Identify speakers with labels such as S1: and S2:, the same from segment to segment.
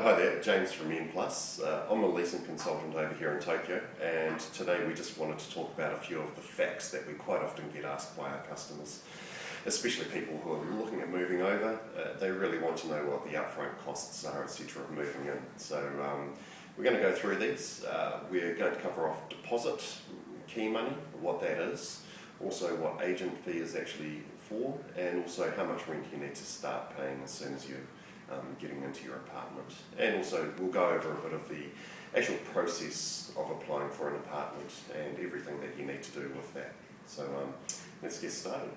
S1: Hi there, James from N+. I'm a leasing consultant over here in Tokyo, and today we just wanted to talk about a few of the facts that we quite often get asked by our customers, especially people who are looking at moving over. They really want to know what the upfront costs are, etc. of moving in. So we're going to go through these. We're going to cover off deposit, key money, what that is, also what agent fee is actually for, and also how much rent you need to start paying as soon as you're getting into your apartment. And also we'll go over a bit of the actual process of applying for an apartment and everything that you need to do with that. So let's get started.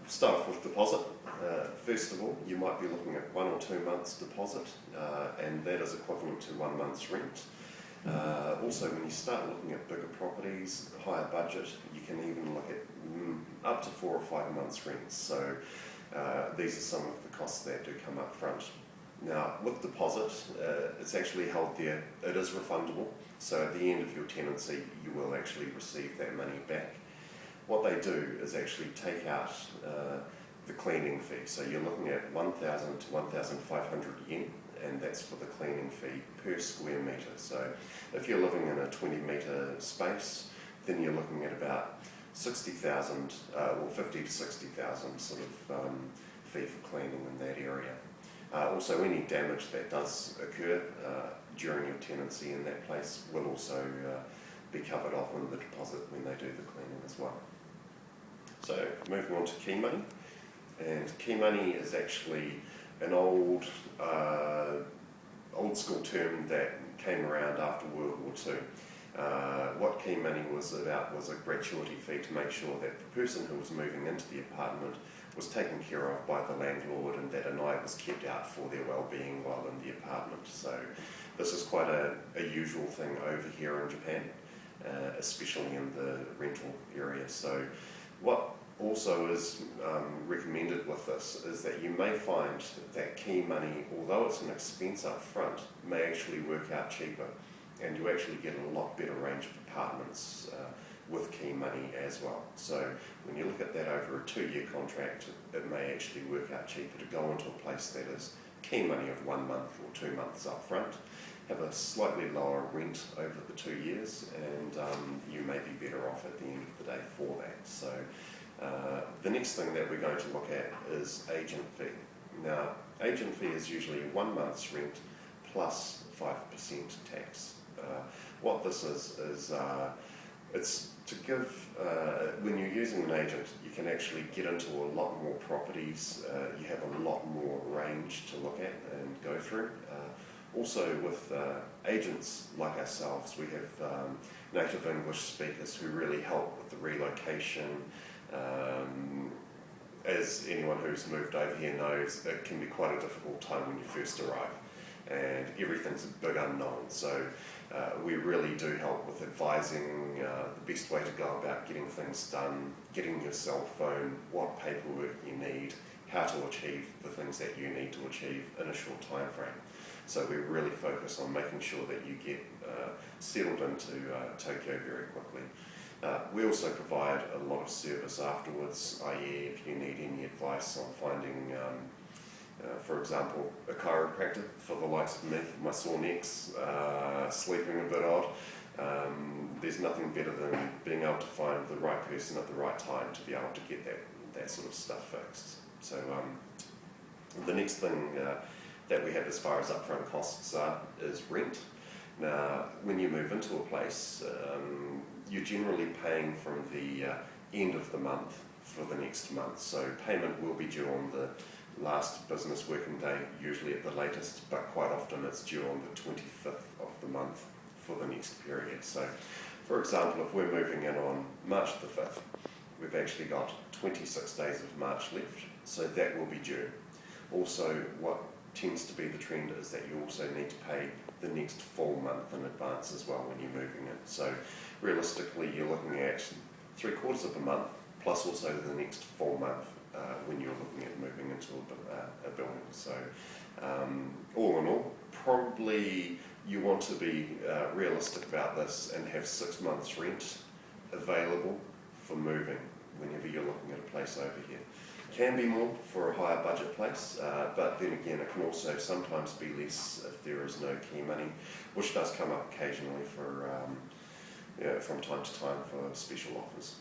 S1: Start off with deposit. First of all, you might be looking at 1 or 2 months deposit, and that is equivalent to 1 month's rent. Also, when you start looking at bigger properties, higher budget, you can even look at up to 4 or 5 months rent. So these are some of the costs that do come up front. Now, with deposit, it's actually held there. It is refundable, so at the end of your tenancy, you will actually receive that money back. What they do is actually take out the cleaning fee. So you're looking at 1,000 to 1,500 yen, and that's for the cleaning fee per square metre. So if you're living in a 20-metre space, then you're looking at about 60,000 or 50 to 60,000 sort of fee for cleaning in that area. Also, any damage that does occur during your tenancy in that place will also be covered off in the deposit when they do the cleaning as well. So moving on to key money, and key money is actually an old school term that came around after World War II. What key money was about was a gratuity fee to make sure that the person who was moving into the apartment was taken care of by the landlord, and that an eye was kept out for their well-being while in the apartment. So this is quite a usual thing over here in Japan, especially in the rental area. So what also is recommended with this is that you may find that key money, although it's an expense up front, may actually work out cheaper, and you actually get a lot better range of apartments with key money as well. So when you look at that over a 2-year contract, it may actually work out cheaper to go into a place that is key money of 1 month or 2 months up front, have a slightly lower rent over the 2 years, and you may be better off at the end of the day for that. So the next thing that we're going to look at is agent fee. Now, agent fee is usually 1 month's rent plus 5% tax. What this is it's to give, when you're using an agent, you can actually get into a lot more properties, you have a lot more range to look at and go through. Also with agents like ourselves, we have native English speakers who really help with the relocation. As anyone who's moved over here knows, it can be quite a difficult time when you first arrive, and everything's a big unknown. So we really do help with advising the best way to go about getting things done, getting your cell phone, what paperwork you need, how to achieve the things that you need to achieve in a short time frame. So we really focus on making sure that you get settled into Tokyo very quickly. We also provide a lot of service afterwards, i.e. if you need any advice on finding for example, a chiropractor for the likes of me, my sore necks, sleeping a bit odd. There's nothing better than being able to find the right person at the right time to be able to get that sort of stuff fixed. So the next thing that we have as far as upfront costs is rent. Now, when you move into a place, you're generally paying from the end of the month for the next month. So payment will be due on the last business working day, usually at the latest, but quite often it's due on the 25th of the month for the next period. So, for example, if we're moving in on March the 5th, we've actually got 26 days of March left, so that will be due. Also, what tends to be the trend is that you also need to pay the next full month in advance as well when you're moving in. So realistically, you're looking at 3/4 of a month, plus also the next full month when you're looking at moving into a building. So all in all, probably you want to be realistic about this and have 6 months rent available for moving whenever you're looking at a place over here. can be more for a higher budget place, but then again it can also sometimes be less if there is no key money, which does come up occasionally for from time to time for special offers.